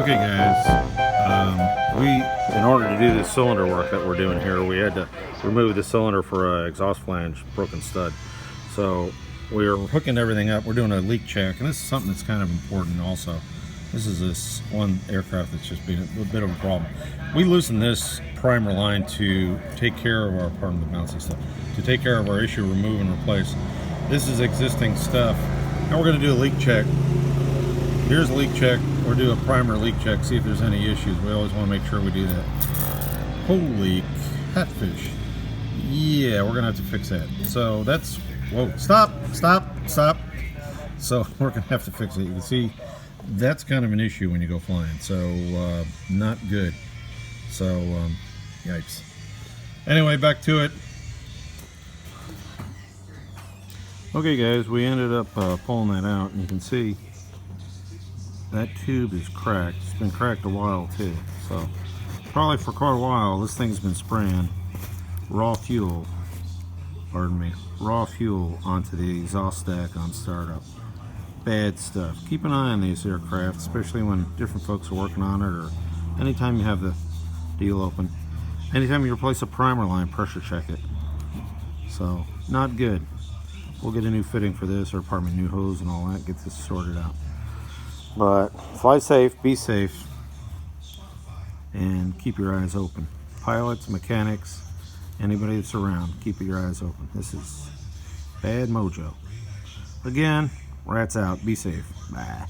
Okay guys, in order to do this cylinder work that we're doing here, we had to remove the cylinder for an exhaust flange broken stud. So we're hooking everything up, we're doing a leak check, and this is something that's kind of important also. This is this one aircraft that's just been a bit of a problem. We loosened this primer line to take care of our, pardon the bouncy stuff, to take care of our issue, remove and replace. This is existing stuff. Now we're going to do a leak check. Here's a leak check. We'll do a primer leak check, see if there's any issues. We always want to make sure we do that. Holy catfish. Yeah, we're going to have to fix that. So that's, whoa, stop. So we're going to have to fix it. You can see that's kind of an issue when you go flying. So not good. So yikes. Anyway, back to it. Okay guys, we ended up pulling that out, and you can see that tube is cracked. It's been cracked a while too. So probably for quite a while this thing's been spraying raw fuel, raw fuel onto the exhaust stack on startup. Bad stuff. Keep an eye on these aircraft, especially when different folks are working on it, or anytime you have the deal open. Anytime you replace a primer line, pressure check it. So not good. We'll get a new fitting for this, or pardon me, new hose and all that, get this sorted out. But fly safe, be safe, and keep your eyes open. Pilots, mechanics, anybody that's around, keep your eyes open. This is bad mojo. Again, rats out. Be safe. Bye.